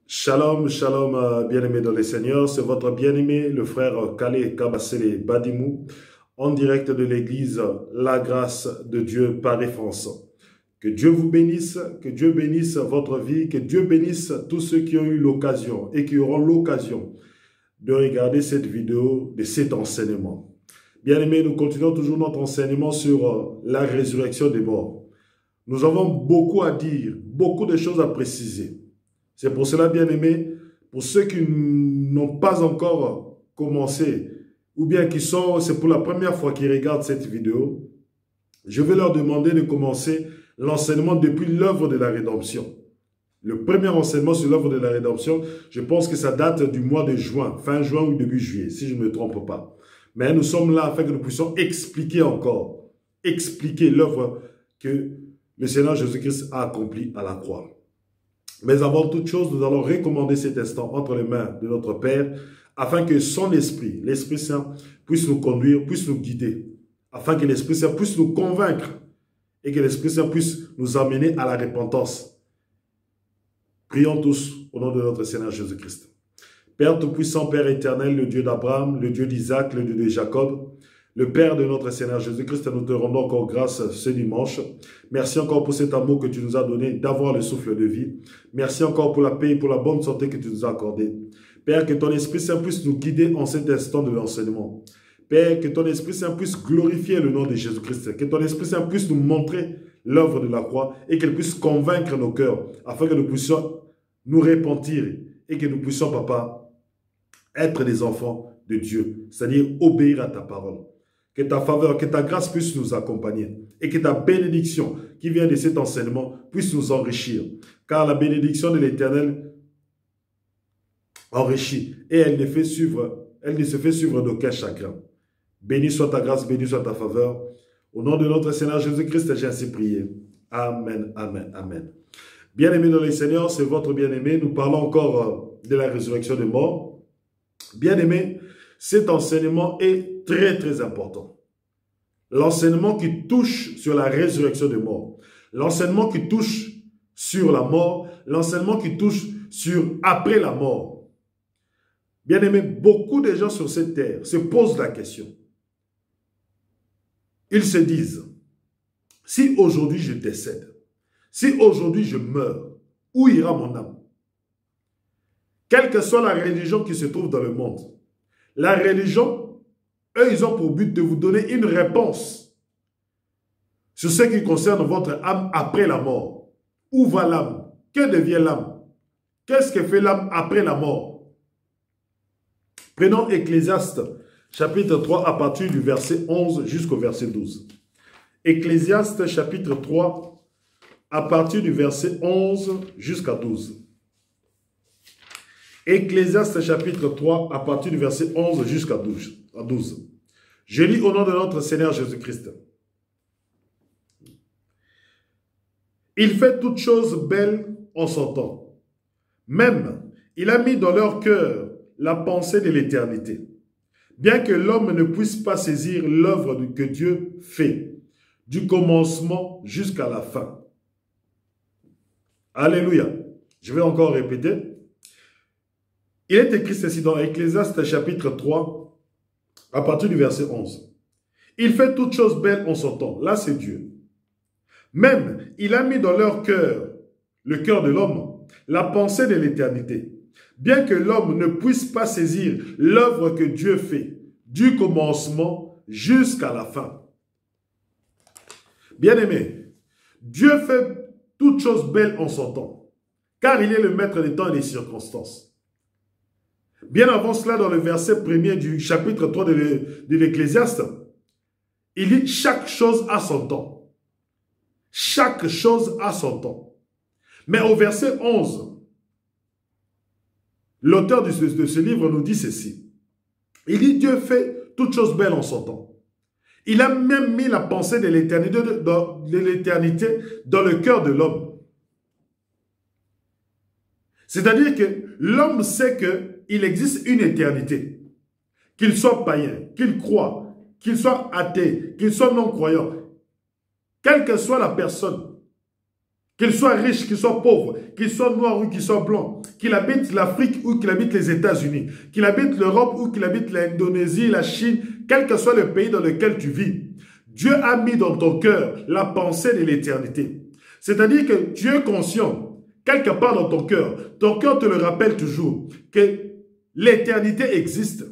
Shalom, shalom, bien-aimé dans les Seigneurs. C'est votre bien-aimé, le frère Kale Kabasele Badimou, en direct de l'église La Grâce de Dieu Paris-France. Que Dieu vous bénisse, que Dieu bénisse votre vie, que Dieu bénisse tous ceux qui ont eu l'occasion et qui auront l'occasion de regarder cette vidéo, de cet enseignement. Bien-aimé, nous continuons toujours notre enseignement sur la résurrection des morts. Nous avons beaucoup à dire, beaucoup de choses à préciser. C'est pour cela, bien-aimés, pour ceux qui n'ont pas encore commencé, ou bien qui sont, c'est pour la première fois qu'ils regardent cette vidéo, je vais leur demander de commencer l'enseignement depuis l'œuvre de la rédemption. Le premier enseignement sur l'œuvre de la rédemption, je pense que ça date du mois de juin, fin juin ou début juillet, si je ne me trompe pas. Mais nous sommes là afin que nous puissions expliquer encore, expliquer l'œuvre que le Seigneur Jésus-Christ a accomplie à la croix. Mais avant toute chose, nous allons recommander cet instant entre les mains de notre Père, afin que son Esprit, l'Esprit Saint, puisse nous conduire, puisse nous guider, afin que l'Esprit Saint puisse nous convaincre et que l'Esprit Saint puisse nous amener à la repentance. Prions tous au nom de notre Seigneur Jésus-Christ. Père Tout-Puissant, Père éternel, le Dieu d'Abraham, le Dieu d'Isaac, le Dieu de Jacob, le Père de notre Seigneur Jésus-Christ, nous te rendons encore grâce ce dimanche. Merci encore pour cet amour que tu nous as donné d'avoir le souffle de vie. Merci encore pour la paix et pour la bonne santé que tu nous as accordée. Père, que ton Esprit Saint puisse nous guider en cet instant de l'enseignement. Père, que ton Esprit Saint puisse glorifier le nom de Jésus-Christ. Que ton Esprit Saint puisse nous montrer l'œuvre de la croix et qu'elle puisse convaincre nos cœurs afin que nous puissions nous repentir et que nous puissions, Papa, être des enfants de Dieu, c'est-à-dire obéir à ta parole. Que ta faveur, que ta grâce puisse nous accompagner et que ta bénédiction qui vient de cet enseignement puisse nous enrichir. Car la bénédiction de l'Éternel enrichit et elle ne se fait suivre d'aucun chagrin. Béni soit ta grâce, béni soit ta faveur. Au nom de notre Seigneur Jésus-Christ, j'ai ainsi prié. Amen, amen, amen. Bien-aimés dans les Seigneurs, c'est votre bien-aimé. Nous parlons encore de la résurrection des morts. Bien-aimés, cet enseignement est très, très important. L'enseignement qui touche sur la résurrection des morts. L'enseignement qui touche sur la mort. L'enseignement qui touche sur après la mort. Bien-aimés, beaucoup de gens sur cette terre se posent la question. Ils se disent, si aujourd'hui je décède, si aujourd'hui je meurs, où ira mon âme? Quelle que soit la religion qui se trouve dans le monde, la religion, eux, ils ont pour but de vous donner une réponse sur ce qui concerne votre âme après la mort. Où va l'âme? Que devient l'âme? Qu'est-ce que fait l'âme après la mort? Prenons Ecclésiaste, chapitre 3, à partir du verset 11 jusqu'au verset 12. Ecclésiaste, chapitre 3, à partir du verset 11 jusqu'à 12. Ecclésiaste chapitre 3, à partir du verset 11 jusqu'à 12. Je lis au nom de notre Seigneur Jésus-Christ. Il fait toutes choses belles en son temps. Même, il a mis dans leur cœur la pensée de l'éternité. Bien que l'homme ne puisse pas saisir l'œuvre que Dieu fait, du commencement jusqu'à la fin. Alléluia. Je vais encore répéter. Il est écrit ceci dans Ecclésiaste chapitre 3, à partir du verset 11. Il fait toutes choses belles en son temps. Là, c'est Dieu. Même, il a mis dans leur cœur, le cœur de l'homme, la pensée de l'éternité. Bien que l'homme ne puisse pas saisir l'œuvre que Dieu fait, du commencement jusqu'à la fin. Bien-aimé, Dieu fait toutes choses belles en son temps, car il est le maître des temps et des circonstances. Bien avant cela, dans le verset 1er du chapitre 3 de l'Ecclésiaste, il dit « Chaque chose a son temps. » Chaque chose a son temps. Mais au verset 11, l'auteur de ce livre nous dit ceci. Il dit « Dieu fait toutes choses belles en son temps. » Il a même mis la pensée de l'éternité dans le cœur de l'homme. C'est-à-dire que l'homme sait qu'il existe une éternité. Qu'il soit païen, qu'il croit, qu'il soit athée, qu'il soit non-croyant. Quelle que soit la personne Qu'il soit riche, qu'il soit pauvre, qu'il soit noir ou qu'il soit blanc, qu'il habite l'Afrique ou qu'il habite les États-Unis, qu'il habite l'Europe ou qu'il habite l'Indonésie, la Chine, quel que soit le pays dans lequel tu vis, Dieu a mis dans ton cœur la pensée de l'éternité. C'est-à-dire que tu es conscient, quelque part dans ton cœur te le rappelle toujours, que l'éternité existe.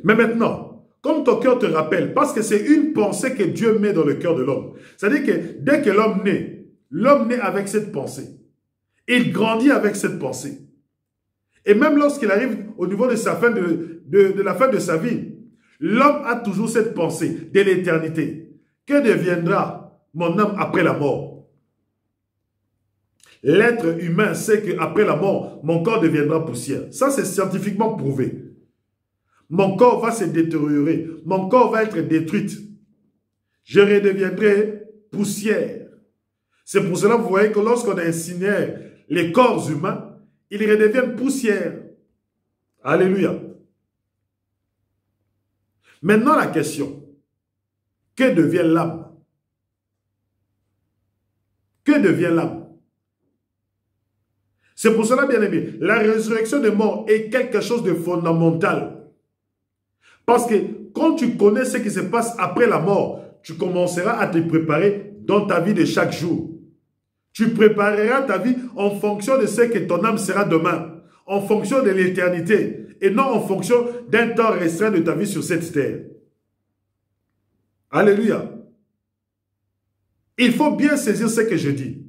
Mais maintenant, comme ton cœur te rappelle, parce que c'est une pensée que Dieu met dans le cœur de l'homme. C'est-à-dire que dès que l'homme naît avec cette pensée. Il grandit avec cette pensée. Et même lorsqu'il arrive au niveau de la fin de sa vie, l'homme a toujours cette pensée de l'éternité. Que deviendra mon âme après la mort? L'être humain sait qu'après la mort, mon corps deviendra poussière. Ça, c'est scientifiquement prouvé. Mon corps va se détériorer. Mon corps va être détruit. Je redeviendrai poussière. C'est pour cela que vous voyez que lorsqu'on incinère les corps humains, ils redeviennent poussière. Alléluia. Maintenant la question, que devient l'âme? Que devient l'âme? C'est pour cela, bien aimé, la résurrection des morts est quelque chose de fondamental. Parce que quand tu connais ce qui se passe après la mort, tu commenceras à te préparer dans ta vie de chaque jour. Tu prépareras ta vie en fonction de ce que ton âme sera demain, en fonction de l'éternité, et non en fonction d'un temps restreint de ta vie sur cette terre. Alléluia. Il faut bien saisir ce que je dis.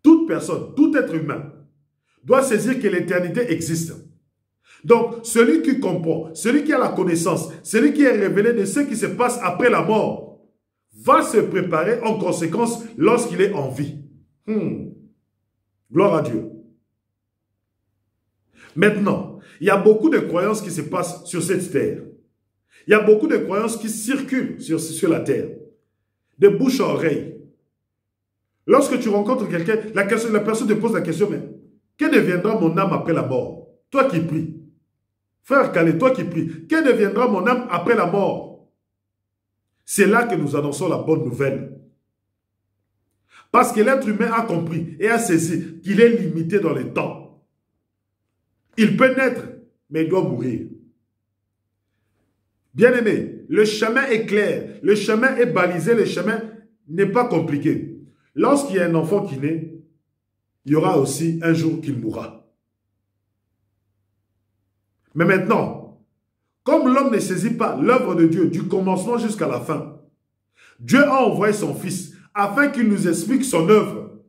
Toute personne, tout être humain, doit saisir que l'éternité existe. Donc, celui qui comprend, celui qui a la connaissance, celui qui est révélé de ce qui se passe après la mort, va se préparer en conséquence lorsqu'il est en vie. Gloire à Dieu. Maintenant, il y a beaucoup de croyances qui se passent sur cette terre. Il y a beaucoup de croyances qui circulent sur la terre. De bouche à oreille. Lorsque tu rencontres quelqu'un, la personne te pose la question, mais que deviendra mon âme après la mort? Toi qui pries. Frère Calais, toi qui pries. Que deviendra mon âme après la mort? C'est là que nous annonçons la bonne nouvelle. Parce que l'être humain a compris et a saisi qu'il est limité dans le temps. Il peut naître, mais il doit mourir. Bien-aimé, le chemin est clair, le chemin est balisé, le chemin n'est pas compliqué. Lorsqu'il y a un enfant qui naît, il y aura aussi un jour qu'il mourra. Mais maintenant, comme l'homme ne saisit pas l'œuvre de Dieu du commencement jusqu'à la fin, Dieu a envoyé son Fils afin qu'il nous explique son œuvre.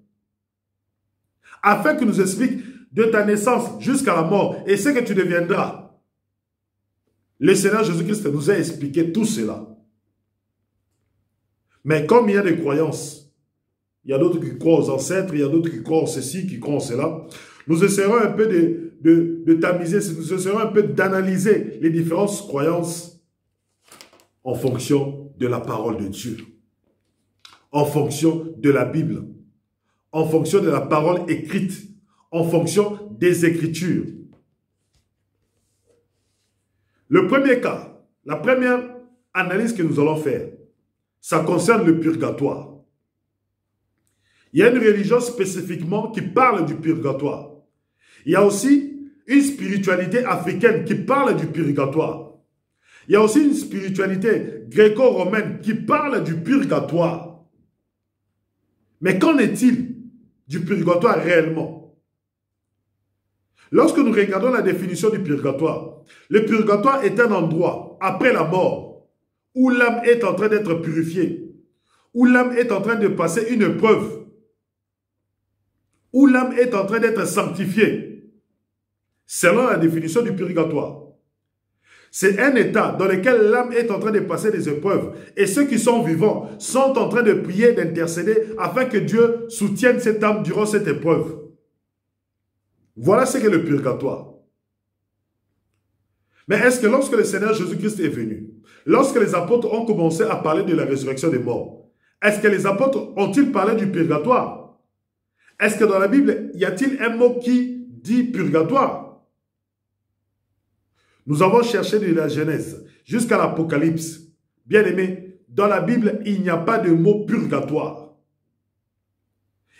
Afin qu'il nous explique de ta naissance jusqu'à la mort et ce que tu deviendras. Le Seigneur Jésus-Christ nous a expliqué tout cela. Mais comme il y a des croyances, il y a d'autres qui croient aux ancêtres, il y a d'autres qui croient en ceci, qui croient en cela, nous essaierons un peu de tamiser, nous essaierons un peu d'analyser les différentes croyances en fonction de la parole de Dieu, en fonction de la Bible, en fonction de la parole écrite, en fonction des Écritures. Le premier cas, la première analyse que nous allons faire, ça concerne le purgatoire. Il y a une religion spécifiquement qui parle du purgatoire. Il y a aussi une spiritualité africaine qui parle du purgatoire. Il y a aussi une spiritualité gréco-romaine qui parle du purgatoire. Mais qu'en est-il du purgatoire réellement? Lorsque nous regardons la définition du purgatoire, le purgatoire est un endroit, après la mort, où l'âme est en train d'être purifiée, où l'âme est en train de passer une épreuve, où l'âme est en train d'être sanctifiée, selon la définition du purgatoire. C'est un état dans lequel l'âme est en train de passer des épreuves, et ceux qui sont vivants sont en train de prier, d'intercéder, afin que Dieu soutienne cette âme durant cette épreuve. Voilà ce qu'est le purgatoire. Mais est-ce que lorsque le Seigneur Jésus-Christ est venu, lorsque les apôtres ont commencé à parler de la résurrection des morts, est-ce que les apôtres ont-ils parlé du purgatoire? Est-ce que dans la Bible, y a-t-il un mot qui dit purgatoire? Nous avons cherché de la Genèse jusqu'à l'Apocalypse. Bien aimé, dans la Bible, il n'y a pas de mot purgatoire.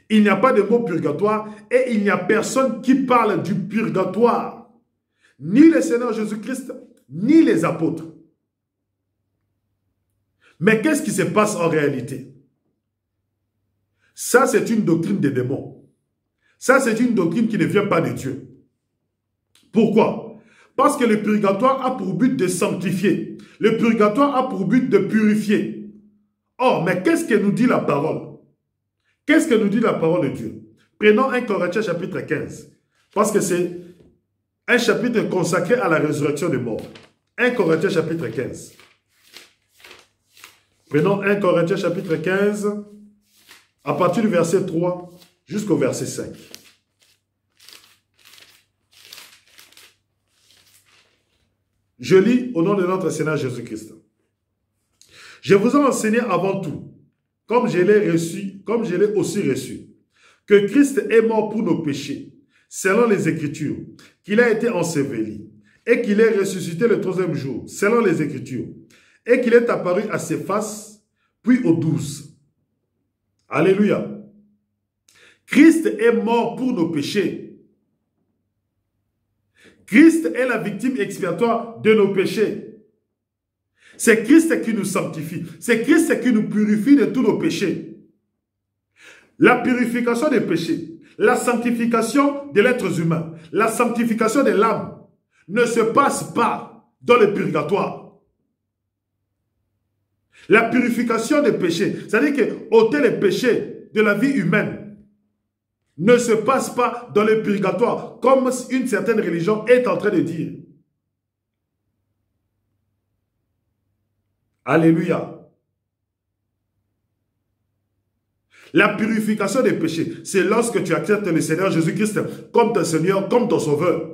Il n'y a pas de mot purgatoire et il n'y a personne qui parle du purgatoire. Ni le Seigneur Jésus-Christ, ni les apôtres. Mais qu'est-ce qui se passe en réalité? Ça, c'est une doctrine des démons. Ça, c'est une doctrine qui ne vient pas de Dieu. Pourquoi? Parce que le purgatoire a pour but de sanctifier. Le purgatoire a pour but de purifier. Or, mais qu'est-ce que nous dit la parole? Qu'est-ce que nous dit la parole de Dieu? Prenons 1 Corinthiens chapitre 15. Parce que c'est un chapitre consacré à la résurrection des morts. 1 Corinthiens chapitre 15. Prenons 1 Corinthiens chapitre 15, à partir du verset 3 jusqu'au verset 5. Je lis au nom de notre Seigneur Jésus-Christ. Je vous ai enseigné avant tout, comme je l'ai aussi reçu, que Christ est mort pour nos péchés, selon les Écritures, qu'il a été enseveli, et qu'il est ressuscité le troisième jour, selon les Écritures, et qu'il est apparu à ses faces, puis aux 12. Alléluia. Christ est mort pour nos péchés. Christ est la victime expiatoire de nos péchés. C'est Christ qui nous sanctifie. C'est Christ qui nous purifie de tous nos péchés. La purification des péchés, la sanctification de l'être humain, la sanctification de l'âme ne se passe pas dans le purgatoire. La purification des péchés, c'est-à-dire que ôter les péchés de la vie humaine ne se passe pas dans le purgatoire, comme une certaine religion est en train de dire. Alléluia. La purification des péchés, c'est lorsque tu acceptes le Seigneur Jésus-Christ comme ton Seigneur, comme ton Sauveur.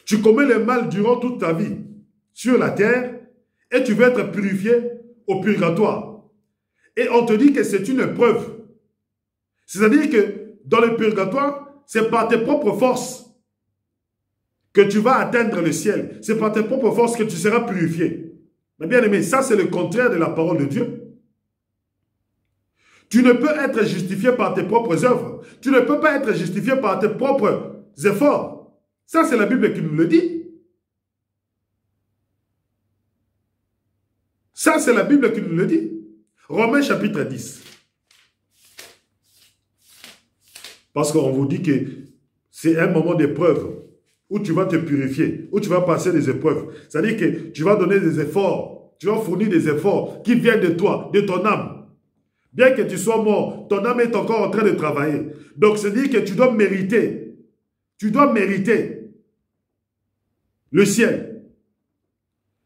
Tu commets le mal durant toute ta vie sur la terre et tu veux être purifié au purgatoire. Et on te dit que c'est une épreuve. C'est-à-dire que dans le purgatoire, c'est par tes propres forces que tu vas atteindre le ciel. C'est par tes propres forces que tu seras purifié. Mais bien aimé, ça c'est le contraire de la parole de Dieu. Tu ne peux être justifié par tes propres œuvres. Tu ne peux pas être justifié par tes propres efforts. Ça, c'est la Bible qui nous le dit. Ça, c'est la Bible qui nous le dit. Romains chapitre 10. Parce qu'on vous dit que c'est un moment d'épreuve où tu vas te purifier, où tu vas passer des épreuves. C'est-à-dire que tu vas donner des efforts, tu vas fournir des efforts qui viennent de toi, de ton âme. Bien que tu sois mort, ton âme est encore en train de travailler. Donc, c'est-à-dire que tu dois mériter le ciel.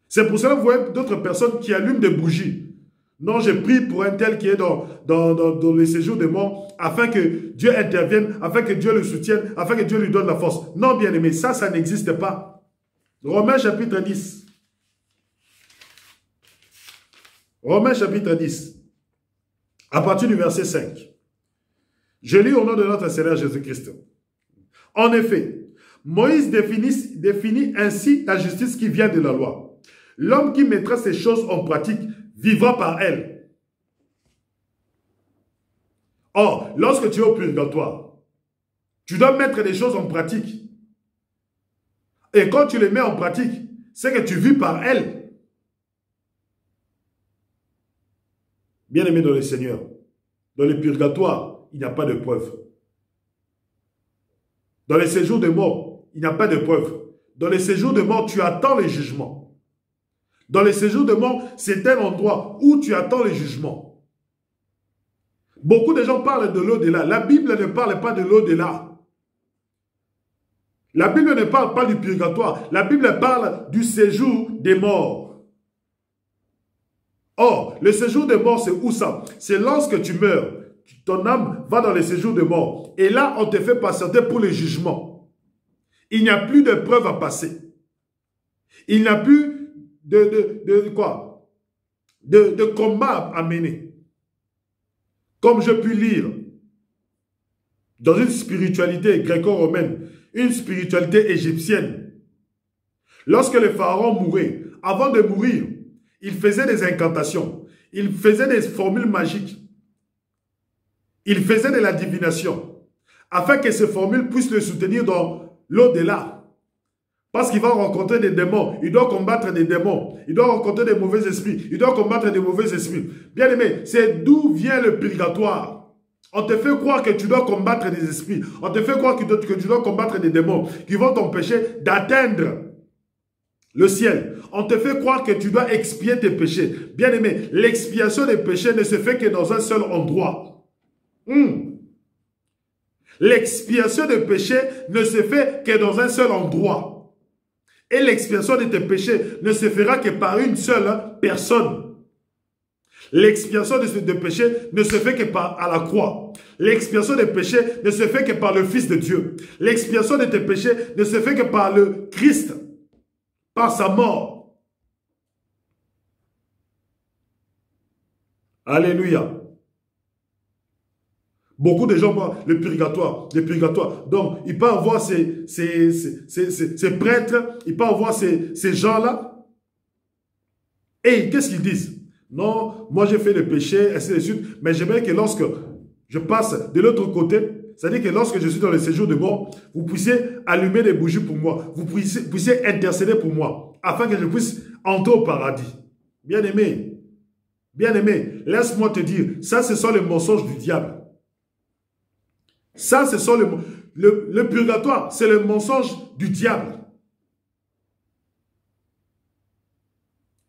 C'est pour cela que vous voyez d'autres personnes qui allument des bougies. Non, j'ai prié pour un tel qui est dans le séjour des morts, afin que Dieu intervienne, afin que Dieu le soutienne, afin que Dieu lui donne la force. Non, bien aimé, ça n'existe pas. Romains chapitre 10. Romains chapitre 10. À partir du verset 5. Je lis au nom de notre Seigneur Jésus-Christ. En effet, Moïse définit ainsi la justice qui vient de la loi. L'homme qui mettra ces choses en pratique vivra par elle. Or, lorsque tu es au purgatoire, tu dois mettre des choses en pratique. Et quand tu les mets en pratique, c'est que tu vis par elle. Bien-aimé dans le Seigneur, dans le purgatoire, il n'y a pas de preuve. Dans les séjours de mort, il n'y a pas de preuve. Dans les séjours de mort, tu attends le jugement. Dans les séjours de mort, c'est un endroit où tu attends le jugement. Beaucoup de gens parlent de l'au-delà. La Bible ne parle pas de l'au-delà. La Bible ne parle pas du purgatoire. La Bible parle du séjour des morts. Or, le séjour des morts, c'est où ça? C'est lorsque tu meurs. Ton âme va dans le séjour de mort. Et là, on te fait patienter pour le jugement. Il n'y a plus de preuves à passer. Il n'y a plus de combat à mener. Comme je puis lire dans une spiritualité gréco-romaine, une spiritualité égyptienne. Lorsque le pharaon mourait, avant de mourir, il faisait des incantations. Il faisait des formules magiques. Il faisait de la divination. Afin que ces formules puissent le soutenir dans l'au-delà. Parce qu'il va rencontrer des démons. Il doit combattre des démons. Il doit rencontrer des mauvais esprits. Il doit combattre des mauvais esprits. Bien aimé, c'est d'où vient le purgatoire. On te fait croire que tu dois combattre des esprits. On te fait croire que tu dois combattre des démons qui vont t'empêcher d'atteindre le ciel. On te fait croire que tu dois expier tes péchés. Bien aimé, l'expiation des péchés ne se fait que dans un seul endroit. L'expiation des péchés ne se fait que dans un seul endroit. Et l'expiation de tes péchés ne se fera que par une seule personne. L'expiation de tes péchés ne se fait que à la croix. L'expiation des péchés ne se fait que par le Fils de Dieu. L'expiation de tes péchés ne se fait que par le Christ, par sa mort. Alléluia. Beaucoup de gens voient le purgatoire, Donc, il peut avoir ces prêtres, il peut avoir ces gens-là. Et qu'est-ce qu'ils disent? Non, moi j'ai fait le péché, ainsi de suite. Mais j'aimerais que lorsque je passe de l'autre côté, c'est-à-dire que lorsque je suis dans le séjour de mort, vous puissiez allumer des bougies pour moi. Vous puissiez intercéder pour moi, afin que je puisse entrer au paradis. Bien-aimé, laisse-moi te dire, ça ce sont les mensonges du diable. Ça, ce sont le purgatoire, c'est le mensonge du diable.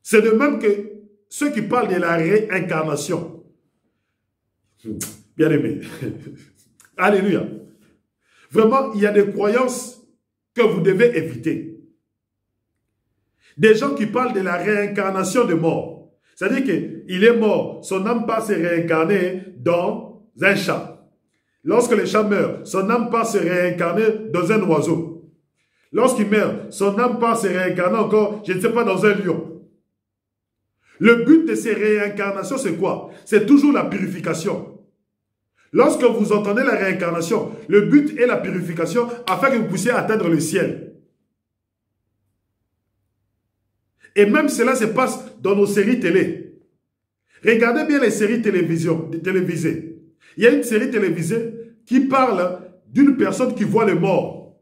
C'est de même que ceux qui parlent de la réincarnation. Bien aimé. Alléluia. Vraiment, il y a des croyances que vous devez éviter. Des gens qui parlent de la réincarnation de mort. C'est-à-dire qu'il est mort, son âme passe se réincarner dans un chat. Lorsque le chat meurt, son âme part se réincarner dans un oiseau. Lorsqu'il meurt, son âme part se réincarner encore, je ne sais pas, dans un lion. Le but de ces réincarnations, c'est quoi? C'est toujours la purification. Lorsque vous entendez la réincarnation, le but est la purification afin que vous puissiez atteindre le ciel. Et même cela se passe dans nos séries télé. Regardez bien les séries télévisées. Il y a une série télévisée qui parle d'une personne qui voit les morts.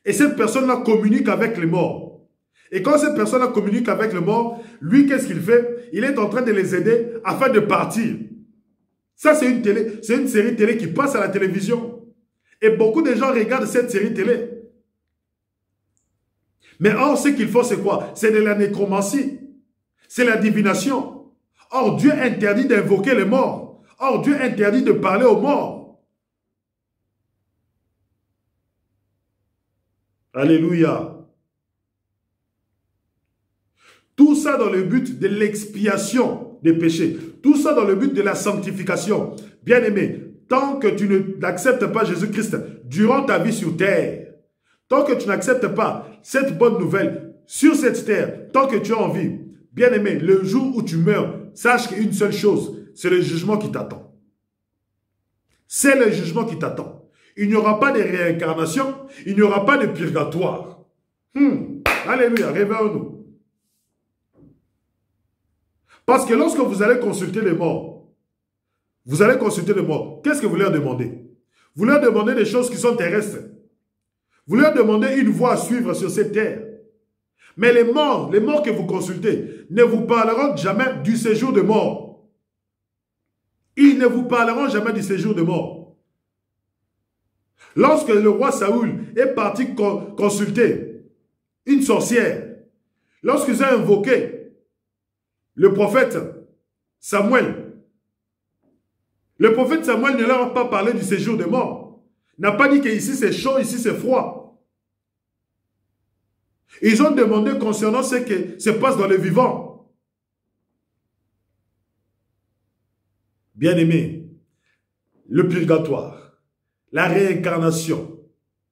Et cette personne-là communique avec les morts. Et quand cette personne-là communique avec les morts, lui, qu'est-ce qu'il fait? Il est en train de les aider afin de partir. Ça, c'est une série télé qui passe à la télévision. Et beaucoup de gens regardent cette série télé. Mais or, ce qu'il faut, c'est quoi? C'est de la nécromancie. C'est la divination. Or, Dieu interdit d'invoquer les morts. Or, Dieu interdit de parler aux morts. Alléluia. Tout ça dans le but de l'expiation des péchés. Tout ça dans le but de la sanctification. Bien-aimé, tant que tu n'acceptes pas Jésus-Christ durant ta vie sur terre, tant que tu n'acceptes pas cette bonne nouvelle sur cette terre, tant que tu as envie, bien-aimé, le jour où tu meurs, sache qu'une seule chose, c'est le jugement qui t'attend. C'est le jugement qui t'attend. Il n'y aura pas de réincarnation, il n'y aura pas de purgatoire. Alléluia, réveillons-nous. Parce que lorsque vous allez consulter les morts, qu'est-ce que vous leur demandez? Vous leur demandez des choses qui sont terrestres. Vous leur demandez une voie à suivre sur cette terre. Mais les morts que vous consultez, ne vous parleront jamais du séjour de mort. Ils ne vous parleront jamais du séjour de mort. Lorsque le roi Saoul est parti consulter une sorcière, lorsqu'ils ont invoqué le prophète Samuel, le prophète Samuel ne leur a pas parlé du séjour de mort. N'a pas dit qu'ici c'est chaud, ici c'est froid. Ils ont demandé concernant ce qui se passe dans le vivant. Bien-aimé, le purgatoire, la réincarnation,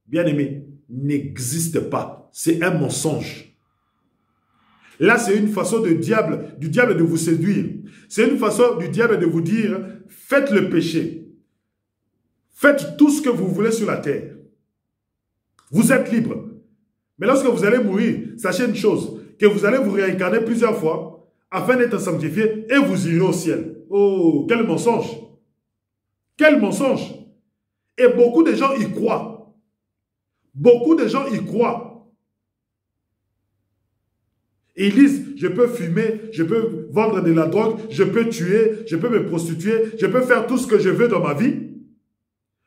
bien-aimé, n'existe pas. C'est un mensonge. Là, c'est une façon du diable de vous séduire. C'est une façon du diable de vous dire, faites le péché. Faites tout ce que vous voulez sur la terre. Vous êtes libre. Mais lorsque vous allez mourir, sachez une chose, que vous allez vous réincarner plusieurs fois afin d'être sanctifiés et vous irez au ciel. Oh, quel mensonge! Quel mensonge! Et beaucoup de gens y croient. Beaucoup de gens y croient. Et ils disent, je peux fumer, je peux vendre de la drogue, je peux tuer, je peux me prostituer, je peux faire tout ce que je veux dans ma vie.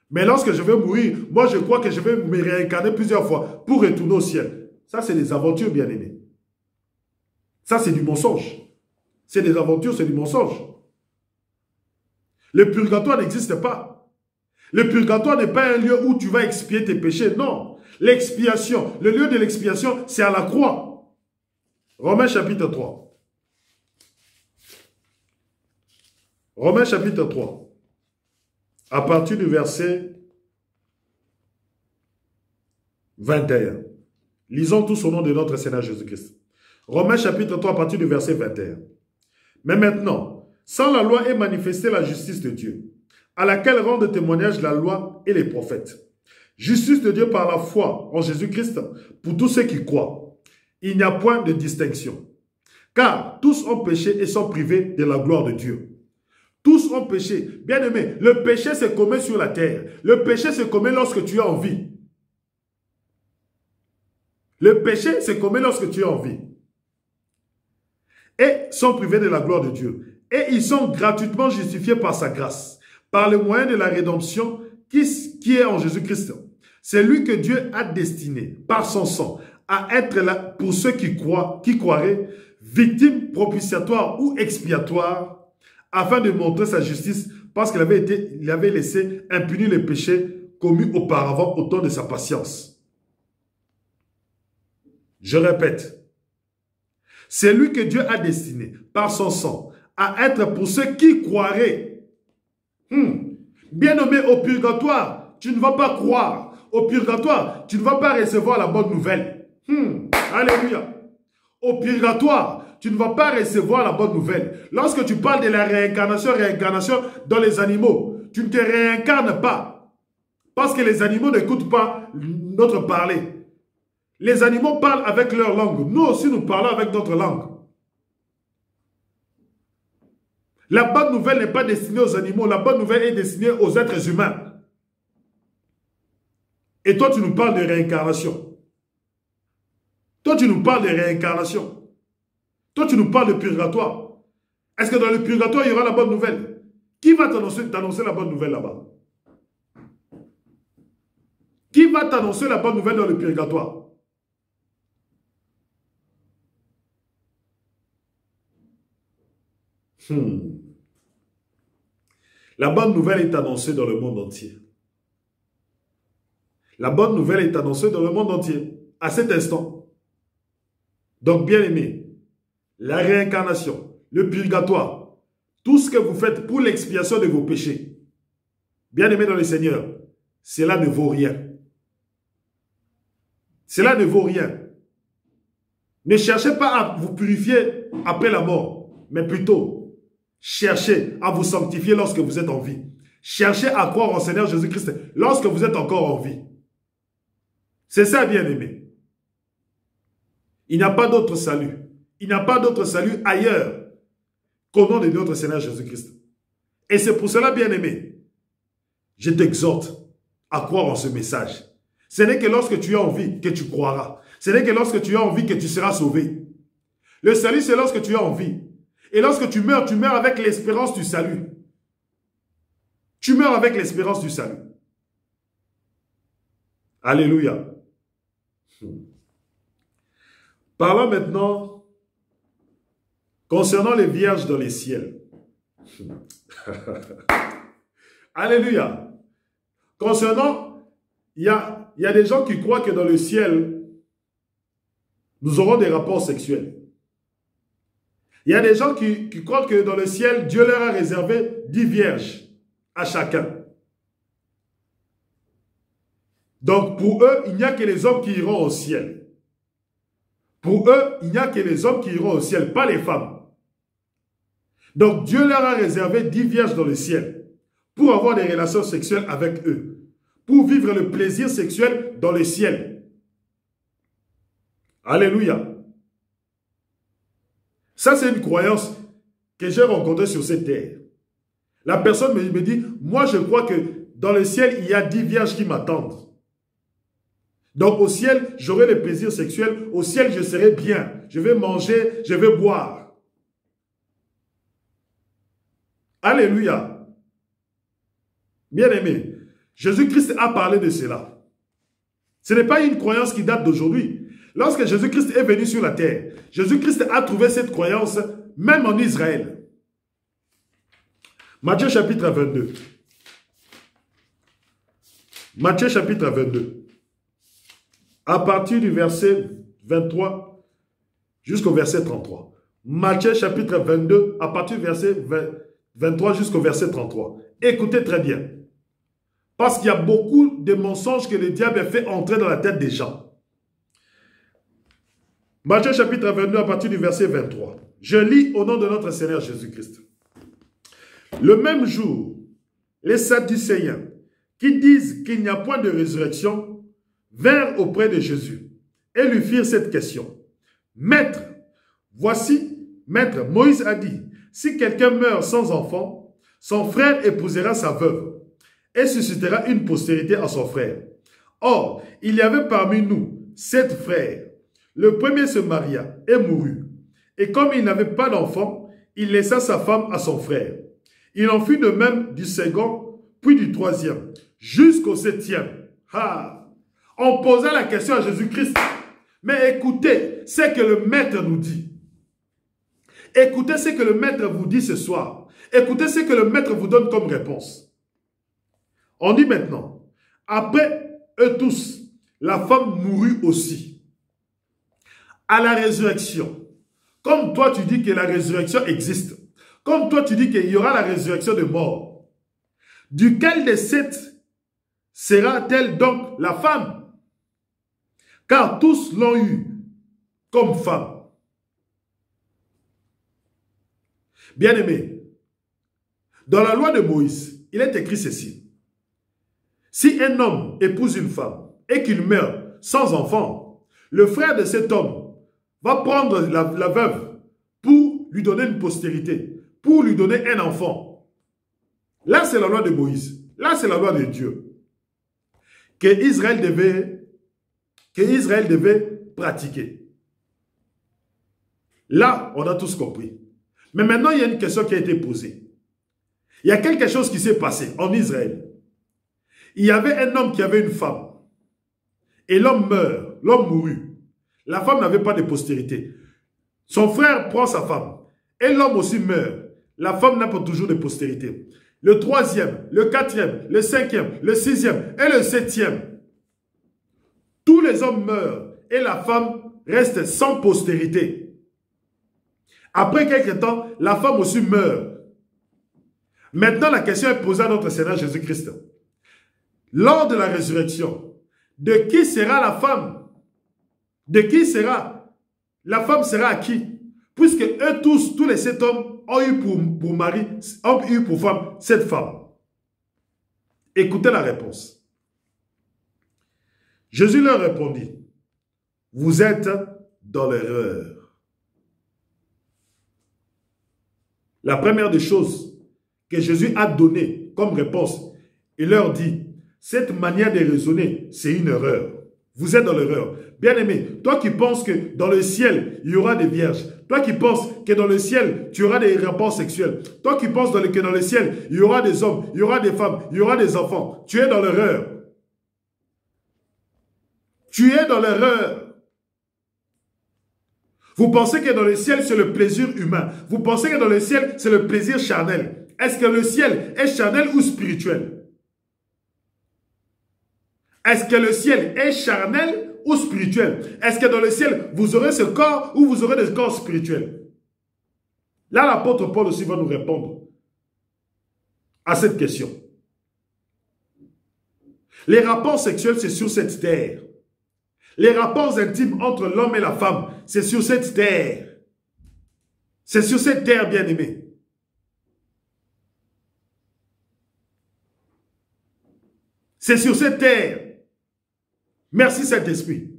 Mais lorsque je vais mourir, moi je crois que je vais me réincarner plusieurs fois pour retourner au ciel. Ça, c'est des aventures, bien-aimés. Ça, c'est du mensonge. C'est des aventures, c'est du mensonge. Le purgatoire n'existe pas. Le purgatoire n'est pas un lieu où tu vas expier tes péchés. Non. L'expiation, le lieu de l'expiation, c'est à la croix. Romains chapitre 3. Romains chapitre 3. À partir du verset 21. Lisons tous au nom de notre Seigneur Jésus-Christ. Romains chapitre 3 à partir du verset 21. Mais maintenant, sans la loi est manifestée la justice de Dieu, à laquelle rendent témoignage la loi et les prophètes. Justice de Dieu par la foi en Jésus-Christ pour tous ceux qui croient. Il n'y a point de distinction. Car tous ont péché et sont privés de la gloire de Dieu. Tous ont péché. Bien aimé, le péché se commet sur la terre. Le péché se commet lorsque tu es en vie. Le péché se commet lorsque tu es en vie. Et sont privés de la gloire de Dieu. Et ils sont gratuitement justifiés par sa grâce, par le moyen de la rédemption qui est en Jésus-Christ. C'est lui que Dieu a destiné, par son sang, à être là pour ceux qui croiraient, victime propitiatoire ou expiatoire, afin de montrer sa justice, parce qu'il avait laissé impunis les péchés commis auparavant au temps de sa patience. Je répète, c'est lui que Dieu a destiné, par son sang, à être pour ceux qui croiraient. Bien-aimé, au purgatoire, tu ne vas pas croire. Au purgatoire, tu ne vas pas recevoir la bonne nouvelle. Alléluia. Au purgatoire, tu ne vas pas recevoir la bonne nouvelle. Lorsque tu parles de la réincarnation dans les animaux, tu ne te réincarnes pas. Parce que les animaux n'écoutent pas notre parler. Les animaux parlent avec leur langue. Nous aussi, nous parlons avec notre langue. La bonne nouvelle n'est pas destinée aux animaux. La bonne nouvelle est destinée aux êtres humains. Et toi, tu nous parles de réincarnation. Toi, tu nous parles de réincarnation. Toi, tu nous parles de purgatoire. Est-ce que dans le purgatoire, il y aura la bonne nouvelle? Qui va t'annoncer la bonne nouvelle là-bas? Qui va t'annoncer la bonne nouvelle dans le purgatoire? La bonne nouvelle est annoncée dans le monde entier. La bonne nouvelle est annoncée dans le monde entier, à cet instant. Donc, bien aimé, la réincarnation, le purgatoire, tout ce que vous faites pour l'expiation de vos péchés, bien aimé dans le Seigneur, cela ne vaut rien. Cela ne vaut rien. Ne cherchez pas à vous purifier après la mort, mais plutôt cherchez à vous sanctifier lorsque vous êtes en vie. Cherchez à croire en Seigneur Jésus-Christ lorsque vous êtes encore en vie. C'est ça, bien-aimé. Il n'y a pas d'autre salut. Il n'y a pas d'autre salut ailleurs qu'au nom de notre Seigneur Jésus-Christ. Et c'est pour cela, bien-aimé, je t'exhorte à croire en ce message. Ce n'est que lorsque tu es en vie que tu croiras. Ce n'est que lorsque tu es en vie que tu seras sauvé. Le salut, c'est lorsque tu es en vie. Et lorsque tu meurs avec l'espérance du salut. Tu meurs avec l'espérance du salut. Alléluia. Parlons maintenant concernant les vierges dans les ciels. Alléluia. Concernant, il y a des gens qui croient que dans le ciel, nous aurons des rapports sexuels. Il y a des gens qui croient que dans le ciel, Dieu leur a réservé 10 vierges à chacun. Donc pour eux, il n'y a que les hommes qui iront au ciel. Pour eux, il n'y a que les hommes qui iront au ciel, pas les femmes. Donc Dieu leur a réservé 10 vierges dans le ciel pour avoir des relations sexuelles avec eux, pour vivre le plaisir sexuel dans le ciel. Alléluia. Ça, c'est une croyance que j'ai rencontrée sur cette terre. La personne me dit, moi je crois que dans le ciel, il y a 10 vierges qui m'attendent. Donc au ciel, j'aurai le plaisir sexuel. Au ciel, je serai bien. Je vais manger, je vais boire. Alléluia. Bien-aimé, Jésus-Christ a parlé de cela. Ce n'est pas une croyance qui date d'aujourd'hui. Lorsque Jésus-Christ est venu sur la terre, Jésus-Christ a trouvé cette croyance même en Israël. Matthieu chapitre 22. Matthieu chapitre 22. À partir du verset 23 jusqu'au verset 33. Matthieu chapitre 22, à partir du verset 23 jusqu'au verset 33. Écoutez très bien. Parce qu'il y a beaucoup de mensonges que le diable a fait entrer dans la tête des gens. Matthieu chapitre 22, à partir du verset 23. Je lis au nom de notre Seigneur Jésus-Christ. Le même jour, les Sadducéens, qui disent qu'il n'y a point de résurrection, vinrent auprès de Jésus et lui firent cette question. Maître, Maître, Moïse a dit, si quelqu'un meurt sans enfant, son frère épousera sa veuve et suscitera une postérité à son frère. Or, il y avait parmi nous 7 frères. Le premier se maria et mourut. Et comme il n'avait pas d'enfant, il laissa sa femme à son frère. Il en fut de même du second, puis du troisième, jusqu'au 7e. On posa la question à Jésus-Christ. Mais écoutez ce que le maître nous dit. Écoutez ce que le maître vous dit ce soir. Écoutez ce que le maître vous donne comme réponse. On dit maintenant, après eux tous, la femme mourut aussi. À la résurrection, comme toi tu dis que la résurrection existe, comme toi tu dis qu'il y aura la résurrection de mort, duquel des 7 sera-t-elle donc la femme? Car tous l'ont eu comme femme. Bien-aimé, dans la loi de Moïse, il est écrit ceci. Si un homme épouse une femme et qu'il meurt sans enfant, le frère de cet homme va prendre la veuve pour lui donner une postérité, pour lui donner un enfant. Là, c'est la loi de Moïse. Là, c'est la loi de Dieu. Que Israël devait pratiquer. Là, on a tous compris. Mais maintenant, il y a une question qui a été posée. Il y a quelque chose qui s'est passé en Israël. Il y avait un homme qui avait une femme. Et l'homme meurt, l'homme mourut. La femme n'avait pas de postérité. Son frère prend sa femme. Et l'homme aussi meurt. La femme n'a pas toujours de postérité. Le 3e, le 4e, le 5e, le 6e et le 7e. Tous les hommes meurent et la femme reste sans postérité. Après quelques temps, la femme aussi meurt. Maintenant, la question est posée à notre Seigneur Jésus-Christ. Lors de la résurrection, de qui sera la femme? De qui sera? La femme sera à qui? Puisque eux tous les 7 hommes ont eu pour mari, ont eu pour femme cette femme. Écoutez la réponse. Jésus leur répondit, vous êtes dans l'erreur. La première des choses que Jésus a donné comme réponse, il leur dit, cette manière de raisonner, c'est une erreur. Vous êtes dans l'erreur. Bien-aimé, toi qui penses que dans le ciel, il y aura des vierges. Toi qui penses que dans le ciel, tu auras des rapports sexuels. Toi qui penses que dans le ciel, il y aura des hommes, il y aura des femmes, il y aura des enfants. Tu es dans l'erreur. Tu es dans l'erreur. Vous pensez que dans le ciel, c'est le plaisir humain. Vous pensez que dans le ciel, c'est le plaisir charnel. Est-ce que le ciel est charnel ou spirituel? Est-ce que le ciel est charnel ou spirituel? Est-ce que dans le ciel, vous aurez ce corps ou vous aurez des corps spirituels? Là, l'apôtre Paul aussi va nous répondre à cette question. Les rapports sexuels, c'est sur cette terre. Les rapports intimes entre l'homme et la femme, c'est sur cette terre. C'est sur cette terre, bien-aimée. C'est sur cette terre. Merci Saint-Esprit.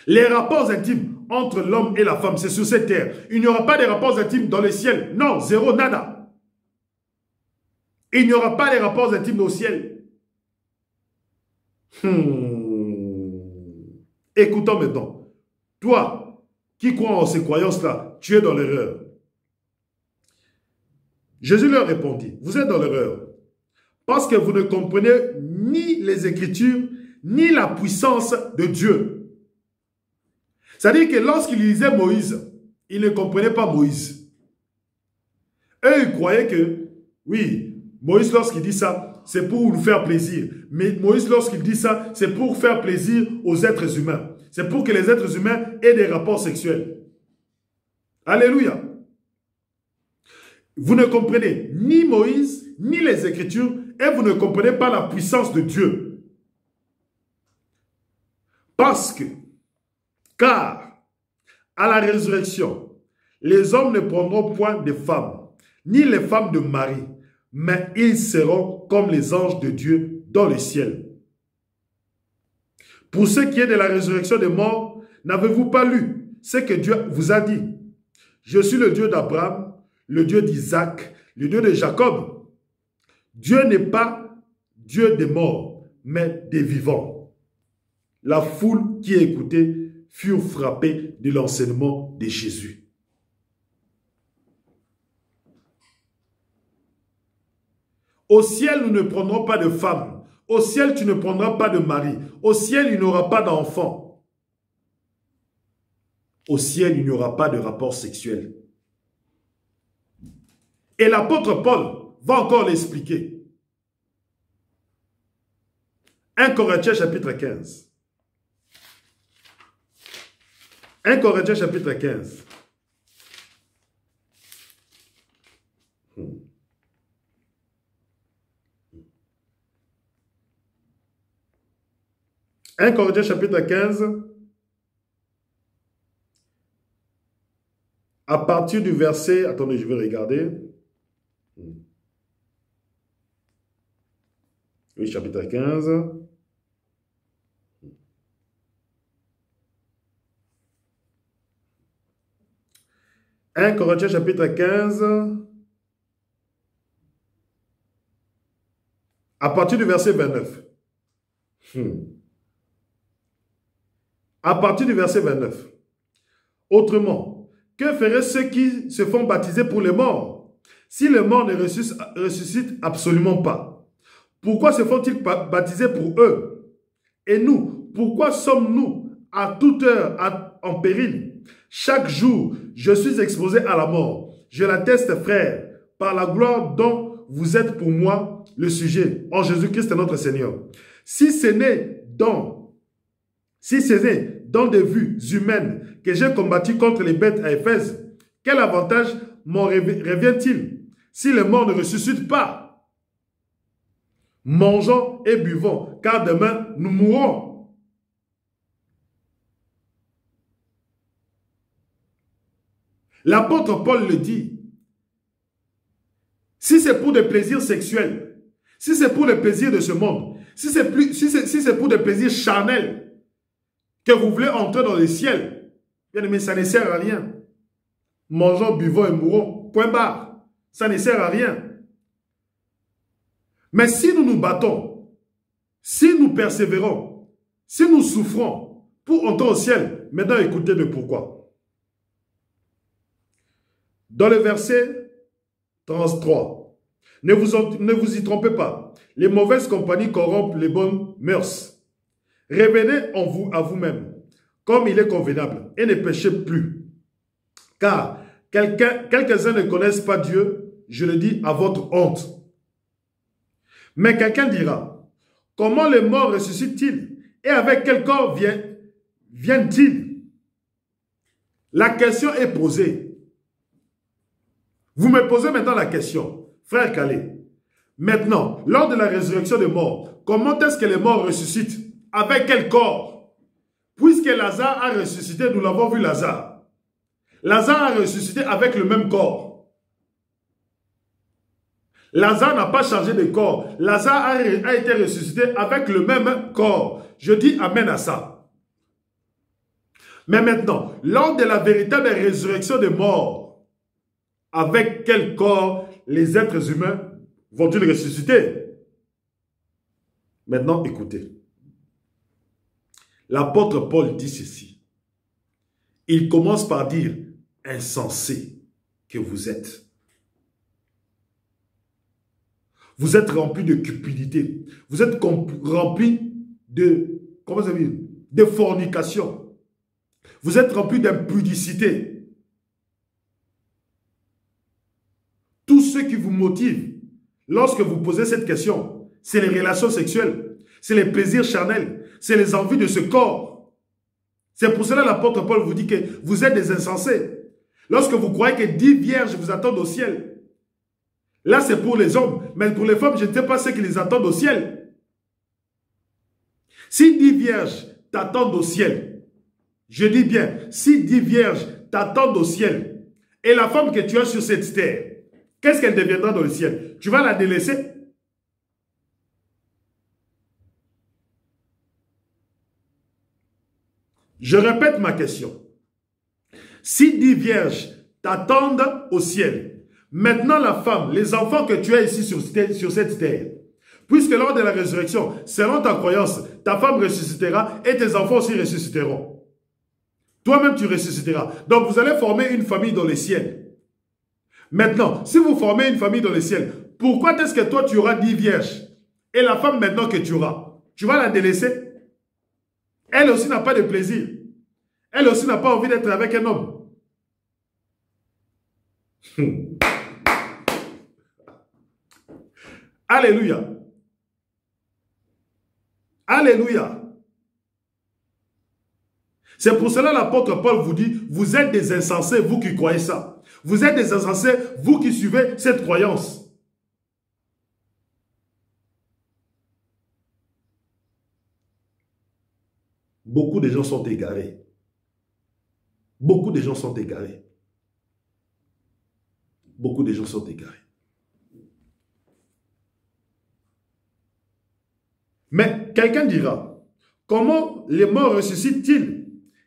Les rapports intimes entre l'homme et la femme, c'est sur cette terre. Il n'y aura pas de rapports intimes dans le ciel. Non, zéro, nada. Il n'y aura pas de rapports intimes au ciel. Écoutons maintenant. Toi, qui crois en ces croyances-là, tu es dans l'erreur. Jésus leur répondit, vous êtes dans l'erreur, parce que vous ne comprenez ni les Écritures, ni la puissance de Dieu. C'est-à-dire que lorsqu'ils lisaient Moïse, ils ne comprenaient pas Moïse. Eux, ils croyaient que, oui, Moïse, lorsqu'il dit ça, c'est pour nous faire plaisir. Mais Moïse, lorsqu'il dit ça, c'est pour faire plaisir aux êtres humains. C'est pour que les êtres humains aient des rapports sexuels. Alléluia. Vous ne comprenez ni Moïse, ni les Écritures, et vous ne comprenez pas la puissance de Dieu. Parce que, car, à la résurrection, les hommes ne prendront point de femmes, ni les femmes de mari, mais ils seront comme les anges de Dieu dans le ciel. Pour ce qui est de la résurrection des morts, n'avez-vous pas lu ce que Dieu vous a dit? Je suis le Dieu d'Abraham, le Dieu d'Isaac, le Dieu de Jacob. Dieu n'est pas Dieu des morts, mais des vivants. La foule qui écoutait furent frappés de l'enseignement de Jésus. Au ciel, nous ne prendrons pas de femmes. Au ciel, tu ne prendras pas de mari. Au ciel, il n'y aura pas d'enfants. Au ciel, il n'y aura pas de rapport sexuel. Et l'apôtre Paul va encore l'expliquer. 1 Corinthiens chapitre 15. 1 Corinthiens chapitre 15. 1 Corinthiens chapitre 15. À partir du verset... Attendez, je vais regarder. Oui, chapitre 15. « 1 Corinthiens chapitre 15, à partir du verset 29. À partir du verset 29. Autrement, que feraient ceux qui se font baptiser pour les morts, si les morts ne ressuscitent absolument pas? Pourquoi se font-ils baptiser pour eux? Et nous, pourquoi sommes-nous à toute heure en péril? Chaque jour, je suis exposé à la mort. Je l'atteste, frère, par la gloire dont vous êtes pour moi le sujet, en Jésus-Christ notre Seigneur. Si ce n'est dans des vues humaines que j'ai combattu contre les bêtes à Éphèse, quel avantage m'en revient-il si les morts ne ressuscitent pas? Mangeons et buvons, car demain nous mourrons. L'apôtre Paul le dit. Si c'est pour des plaisirs sexuels, si c'est pour les plaisirs de ce monde, si c'est pour des plaisirs charnels, que vous voulez entrer dans le ciel, bien aimé, ça ne sert à rien. Mangeons, buvons et mourrons. Point barre. Ça ne sert à rien. Mais si nous nous battons, si nous persévérons, si nous souffrons pour entrer au ciel, maintenant écoutez le pourquoi. Dans le verset 33, ne vous y trompez pas. Les mauvaises compagnies corrompent les bonnes mœurs. Revenez à vous-même, comme il est convenable, et ne péchez plus. Car quelques-uns ne connaissent pas Dieu, je le dis à votre honte. Mais quelqu'un dira, comment les morts ressuscitent-ils? Et avec quel corps viennent-ils? La question est posée. Vous me posez maintenant la question, frère Calais. Maintenant, lors de la résurrection des morts, comment est-ce que les morts ressuscitent? Avec quel corps? Puisque Lazare a ressuscité, nous l'avons vu Lazare. Lazare a ressuscité avec le même corps. Lazare n'a pas changé de corps. Lazare a été ressuscité avec le même corps. Je dis amen à ça. Mais maintenant, lors de la véritable résurrection des morts, avec quel corps les êtres humains vont-ils ressusciter? Maintenant, écoutez. L'apôtre Paul dit ceci. Il commence par dire, insensé que vous êtes. Vous êtes rempli de cupidité. Vous êtes rempli de, comment ça veut dire, de fornication. Vous êtes rempli d'impudicité. Tout ce qui vous motive lorsque vous posez cette question, c'est les relations sexuelles, c'est les plaisirs charnels, c'est les envies de ce corps. C'est pour cela que l'apôtre Paul vous dit que vous êtes des insensés. Lorsque vous croyez que 10 vierges vous attendent au ciel, là c'est pour les hommes, mais pour les femmes, je ne sais pas ce qui les attendent au ciel. Si 10 vierges t'attendent au ciel, je dis bien, si 10 vierges t'attendent au ciel, et la femme que tu as sur cette terre, qu'est-ce qu'elle deviendra dans le ciel? Tu vas la délaisser? Je répète ma question. Si 10 vierges t'attendent au ciel, maintenant la femme, les enfants que tu as ici sur cette terre, puisque lors de la résurrection, selon ta croyance, ta femme ressuscitera et tes enfants aussi ressusciteront. Toi-même tu ressusciteras. Donc vous allez former une famille dans les ciels. Maintenant, si vous formez une famille dans les ciels, pourquoi est-ce que toi tu auras 10 vierges et la femme maintenant que tu auras, tu vas la délaisser? Elle aussi n'a pas de plaisir. Elle aussi n'a pas envie d'être avec un homme. Alléluia. Alléluia. C'est pour cela que l'apôtre Paul vous dit, vous êtes des insensés, vous qui croyez ça. Vous êtes des insensés, vous qui suivez cette croyance. Beaucoup de gens sont égarés. Beaucoup de gens sont égarés. Beaucoup de gens sont égarés. Mais quelqu'un dira, comment les morts ressuscitent-ils?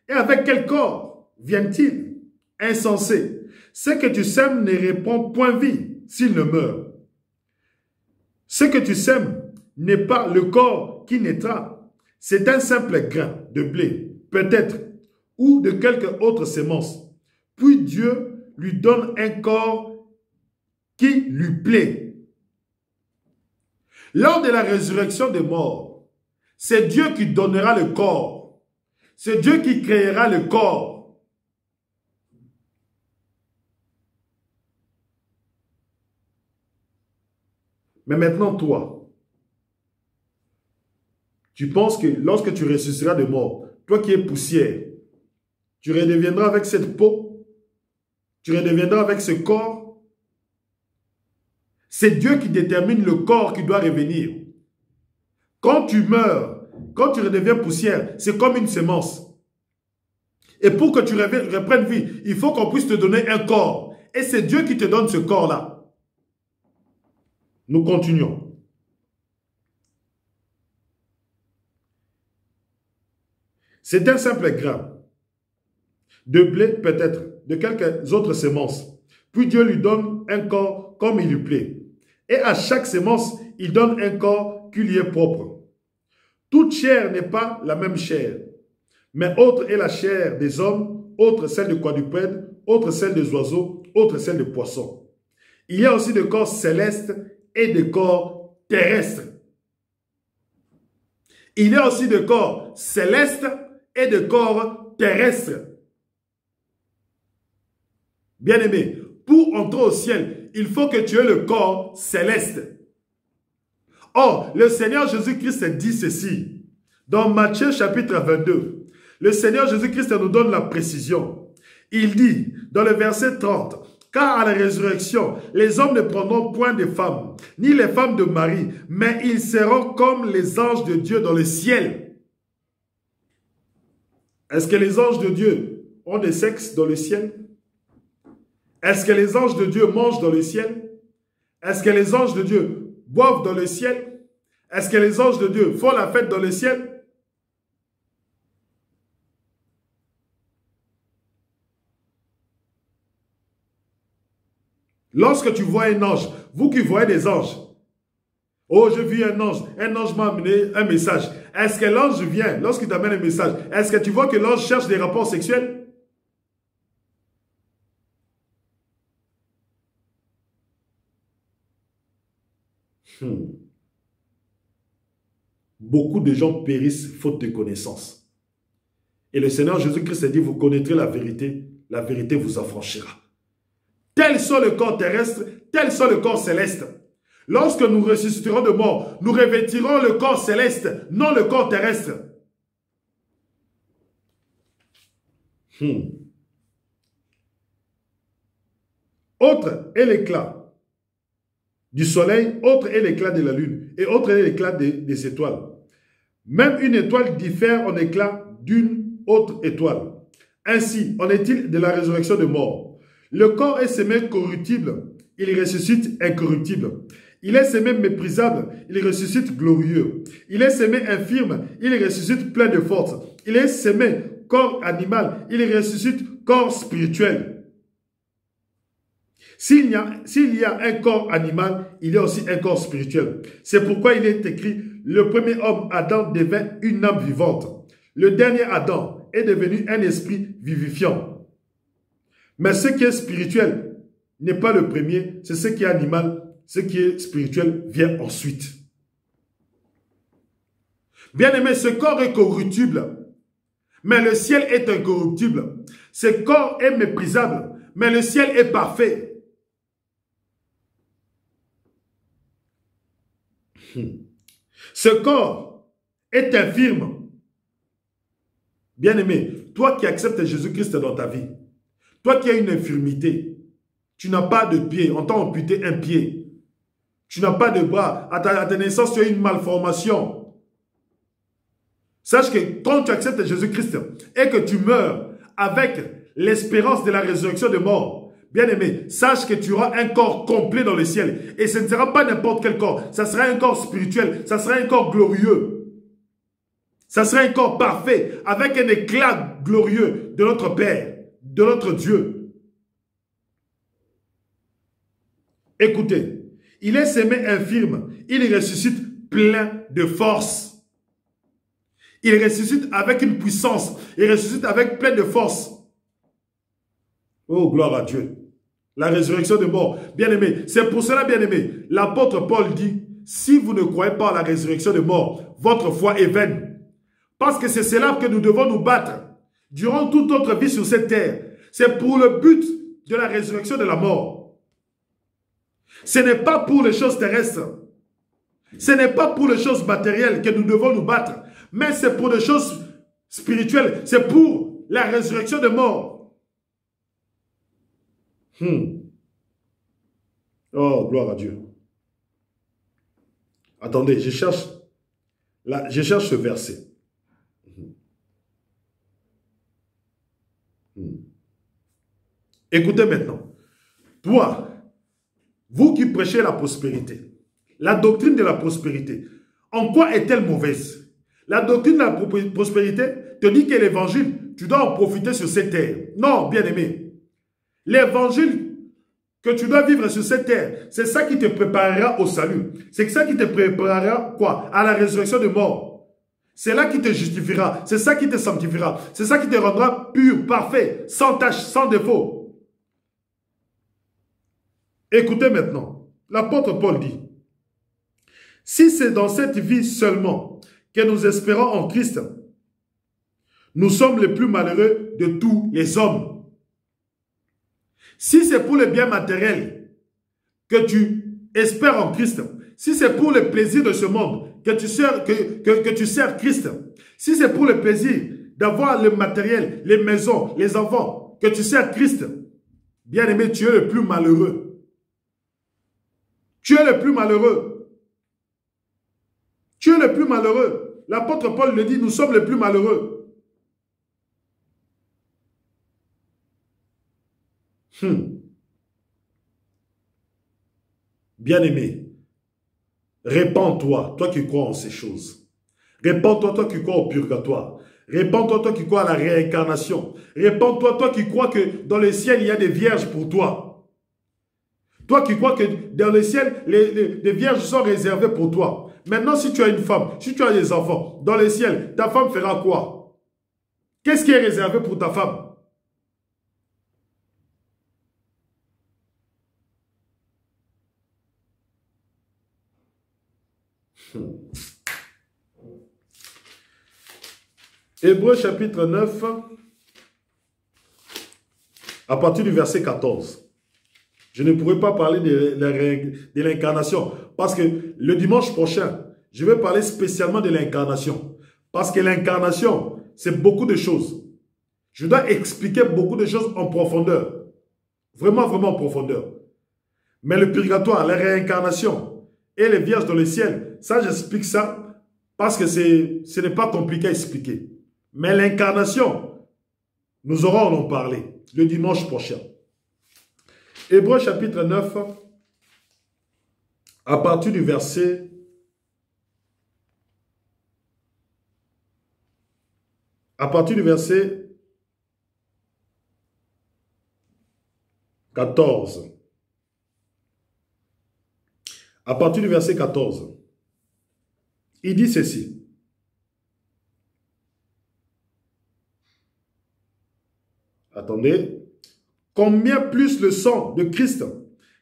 Et avec quel corps viennent-ils? Insensé. Ce que tu sèmes ne répond point vie s'il ne meurt. Ce que tu sèmes n'est pas le corps qui naîtra. C'est un simple grain de blé, peut-être, ou de quelque autre sémence. Puis Dieu lui donne un corps qui lui plaît. Lors de la résurrection des morts, c'est Dieu qui donnera le corps. C'est Dieu qui créera le corps. Mais maintenant, toi, tu penses que lorsque tu ressusciteras de mort, toi qui es poussière, tu redeviendras avec cette peau? Tu redeviendras avec ce corps? C'est Dieu qui détermine le corps qui doit revenir. Quand tu meurs, quand tu redeviens poussière, c'est comme une semence. Et pour que tu reprennes vie, il faut qu'on puisse te donner un corps. Et c'est Dieu qui te donne ce corps-là. Nous continuons. C'est un simple grain de blé peut-être, de quelques autres semences. Puis Dieu lui donne un corps comme il lui plaît. Et à chaque semence, il donne un corps qui lui est propre. Toute chair n'est pas la même chair. Mais autre est la chair des hommes, autre celle de quadrupèdes, autre celle des oiseaux, autre celle des poissons. Il y a aussi des corps célestes et des corps terrestres. Il y a aussi des corps célestes et des corps terrestres. Bien-aimé, pour entrer au ciel, il faut que tu aies le corps céleste. Or, le Seigneur Jésus-Christ dit ceci. Dans Matthieu chapitre 22, le Seigneur Jésus-Christ nous donne la précision. Il dit, dans le verset 30, « Car à la résurrection, les hommes ne prendront point de femmes, ni les femmes de Marie, mais ils seront comme les anges de Dieu dans le ciel. » Est-ce que les anges de Dieu ont des sexes dans le ciel? Est-ce que les anges de Dieu mangent dans le ciel? Est-ce que les anges de Dieu boivent dans le ciel? Est-ce que les anges de Dieu font la fête dans le ciel? Lorsque tu vois un ange, vous qui voyez des anges, oh, j'ai vu un ange m'a amené un message. Est-ce que l'ange vient, lorsqu'il t'amène un message, est-ce que tu vois que l'ange cherche des rapports sexuels? Beaucoup de gens périssent faute de connaissance. Et le Seigneur Jésus-Christ a dit, vous connaîtrez la vérité vous affranchira. Tel soit le corps terrestre, tel soit le corps céleste. Lorsque nous ressusciterons de mort, nous revêtirons le corps céleste, non le corps terrestre. Autre est l'éclat du soleil, autre est l'éclat de la lune, et autre est l'éclat des étoiles. Même une étoile diffère en éclat d'une autre étoile. Ainsi, en est-il de la résurrection de mort. Le corps est semé corruptible, il ressuscite incorruptible. Il est semé méprisable, il ressuscite glorieux. Il est semé infirme, il ressuscite plein de force. Il est semé corps animal, il ressuscite corps spirituel. S'il y a un corps animal, il y a aussi un corps spirituel. C'est pourquoi il est écrit, le premier homme, Adam, devint une âme vivante. Le dernier Adam est devenu un esprit vivifiant. Mais ce qui est spirituel n'est pas le premier, c'est ce qui est animal. Ce qui est spirituel vient ensuite. Bien-aimé, ce corps est corruptible, mais le ciel est incorruptible. Ce corps est méprisable, mais le ciel est parfait. Ce corps est infirme. Bien-aimé, toi qui acceptes Jésus-Christ dans ta vie, toi qui as une infirmité, tu n'as pas de pied, on t'a amputé un pied. Tu n'as pas de bras. À ta naissance, tu as une malformation. Sache que quand tu acceptes Jésus-Christ et que tu meurs avec l'espérance de la résurrection de mort, bien-aimé, sache que tu auras un corps complet dans le ciel. Et ce ne sera pas n'importe quel corps. Ça sera un corps spirituel. Ça sera un corps glorieux. Ça sera un corps parfait avec un éclat glorieux de notre Père, de notre Dieu. Écoutez. Il est semé infirme, il ressuscite plein de force. Il ressuscite avec une puissance, il ressuscite avec plein de force. Oh, gloire à Dieu. La résurrection de mort. Bien-aimé, c'est pour cela, bien-aimé, l'apôtre Paul dit, si vous ne croyez pas à la résurrection de mort, votre foi est vaine. Parce que c'est cela que nous devons nous battre durant toute notre vie sur cette terre. C'est pour le but de la résurrection de la mort. Ce n'est pas pour les choses terrestres. Ce n'est pas pour les choses matérielles que nous devons nous battre. Mais c'est pour les choses spirituelles. C'est pour la résurrection de mort. Oh, gloire à Dieu. Attendez, je cherche ce verset. Écoutez maintenant. Toi, vous qui prêchez la prospérité, la doctrine de la prospérité, en quoi est-elle mauvaise? La doctrine de la prospérité te dit que l'évangile, tu dois en profiter sur cette terre. Non, bien-aimé. L'évangile que tu dois vivre sur cette terre, c'est ça qui te préparera au salut. C'est ça qui te préparera, quoi? À la résurrection de mort. C'est là qui te justifiera. C'est ça qui te sanctifiera. C'est ça qui te rendra pur, parfait, sans tache, sans défaut. Écoutez maintenant, l'apôtre Paul dit, si c'est dans cette vie seulement que nous espérons en Christ, nous sommes les plus malheureux de tous les hommes. Si c'est pour le bien matériel que tu espères en Christ, si c'est pour le plaisir de ce monde que tu sers Christ, si c'est pour le plaisir d'avoir le matériel, les maisons, les enfants, que tu sers Christ, bien aimé, tu es le plus malheureux. Tu es le plus malheureux. Tu es le plus malheureux. L'apôtre Paul le dit, nous sommes les plus malheureux. Bien-aimé, répands-toi, toi qui crois en ces choses. Répands-toi, toi qui crois au purgatoire. Répands-toi, toi qui crois à la réincarnation. Répands-toi, toi qui crois que dans le ciel, il y a des vierges pour toi. Toi qui crois que dans le ciel, les vierges sont réservées pour toi. Maintenant, si tu as une femme, si tu as des enfants, dans le ciel, ta femme fera quoi? Qu'est-ce qui est réservé pour ta femme? Hébreux chapitre 9, à partir du verset 14. Je ne pourrai pas parler de l'incarnation parce que le dimanche prochain, je vais parler spécialement de l'incarnation. Parce que l'incarnation, c'est beaucoup de choses. Je dois expliquer beaucoup de choses en profondeur. Vraiment, vraiment en profondeur. Mais le purgatoire, la réincarnation et les vierges dans le ciel, ça j'explique ça parce que ce n'est pas compliqué à expliquer. Mais l'incarnation, nous aurons à en parler le dimanche prochain. Hébreux chapitre 9, à partir du verset 14. À partir du verset 14, il dit ceci. Attendez. Combien plus le sang de Christ,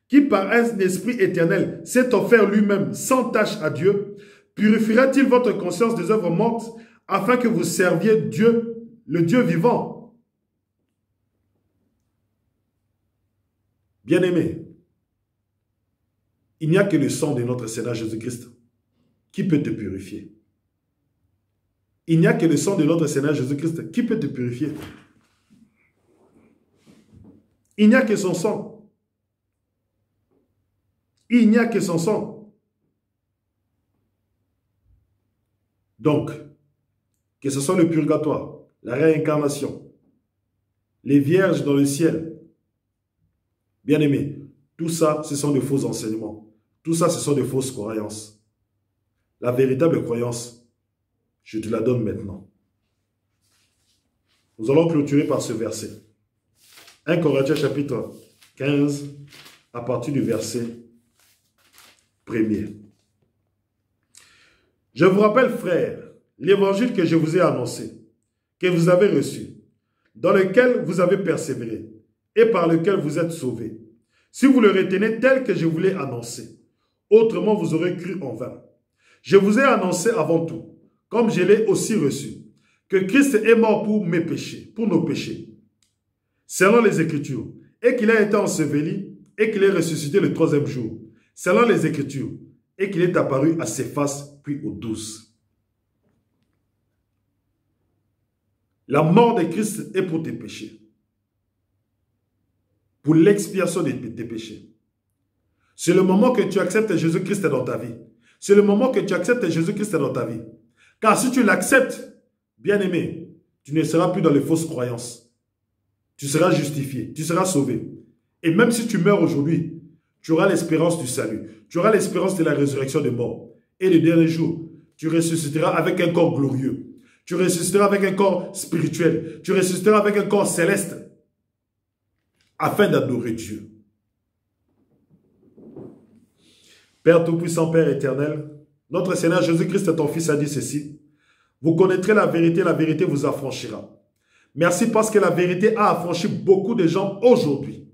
qui par un esprit éternel s'est offert lui-même sans tache à Dieu, purifiera-t-il votre conscience des œuvres mortes afin que vous serviez Dieu, le Dieu vivant? Bien-aimé, il n'y a que le sang de notre Seigneur Jésus-Christ qui peut te purifier. Il n'y a que le sang de notre Seigneur Jésus-Christ qui peut te purifier. Il n'y a que son sang. Il n'y a que son sang. Donc, que ce soit le purgatoire, la réincarnation, les vierges dans le ciel, bien aimés, tout ça, ce sont de faux enseignements. Tout ça, ce sont de fausses croyances. La véritable croyance, je te la donne maintenant. Nous allons clôturer par ce verset. 1 Corinthiens chapitre 15, à partir du verset 1er. Je vous rappelle, frères, l'évangile que je vous ai annoncé, que vous avez reçu, dans lequel vous avez persévéré et par lequel vous êtes sauvés. Si vous le retenez tel que je vous l'ai annoncé, autrement vous aurez cru en vain. Je vous ai annoncé avant tout, comme je l'ai aussi reçu, que Christ est mort pour mes péchés, pour nos péchés, selon les Écritures, et qu'il a été enseveli, et qu'il est ressuscité le troisième jour, selon les Écritures, et qu'il est apparu à Céphas, puis aux 12. La mort de Christ est pour tes péchés, pour l'expiation de tes péchés. C'est le moment que tu acceptes Jésus-Christ dans ta vie. C'est le moment que tu acceptes Jésus-Christ dans ta vie. Car si tu l'acceptes, bien-aimé, tu ne seras plus dans les fausses croyances. Tu seras justifié, tu seras sauvé. Et même si tu meurs aujourd'hui, tu auras l'espérance du salut. Tu auras l'espérance de la résurrection des morts. Et le dernier jour, tu ressusciteras avec un corps glorieux. Tu ressusciteras avec un corps spirituel. Tu ressusciteras avec un corps céleste. Afin d'adorer Dieu. Père Tout-Puissant, Père éternel, notre Seigneur Jésus-Christ, ton Fils, a dit ceci. Vous connaîtrez la vérité vous affranchira. Merci parce que la vérité a affranchi beaucoup de gens aujourd'hui.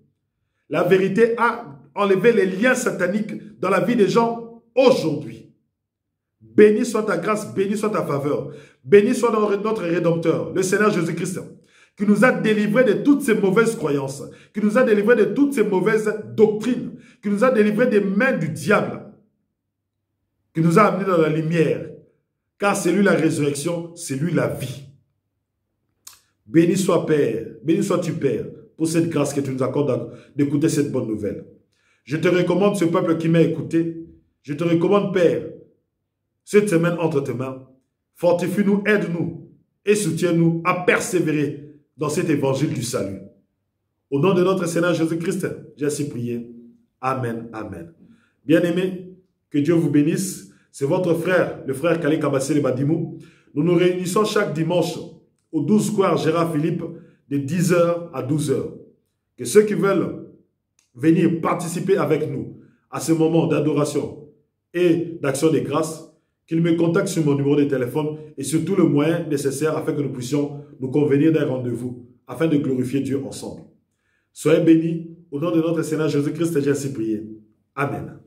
La vérité a enlevé les liens sataniques dans la vie des gens aujourd'hui. Béni soit ta grâce, béni soit ta faveur. Béni soit notre Rédempteur, le Seigneur Jésus-Christ, qui nous a délivrés de toutes ces mauvaises croyances, qui nous a délivrés de toutes ces mauvaises doctrines, qui nous a délivrés des mains du diable, qui nous a amenés dans la lumière. Car c'est lui la résurrection, c'est lui la vie. Béni soit Père, béni sois-tu Père, pour cette grâce que tu nous accordes d'écouter cette bonne nouvelle. Je te recommande ce peuple qui m'a écouté. Je te recommande, Père, cette semaine entre tes mains. Fortifie-nous, aide-nous et soutiens-nous à persévérer dans cet évangile du salut. Au nom de notre Seigneur Jésus-Christ, j'ai ainsi prié. Amen, amen. Bien-aimés, que Dieu vous bénisse. C'est votre frère, le frère Kale Kabassele Badimou. Nous nous réunissons chaque dimanche au 12 square Gérard Philippe de 10h à 12h. Que ceux qui veulent venir participer avec nous à ce moment d'adoration et d'action des grâces, qu'il me contacte sur mon numéro de téléphone et sur tout le moyen nécessaire afin que nous puissions nous convenir d'un rendez-vous afin de glorifier Dieu ensemble. Soyez bénis. Au nom de notre Seigneur Jésus-Christ, j'ai ainsi prié. Amen.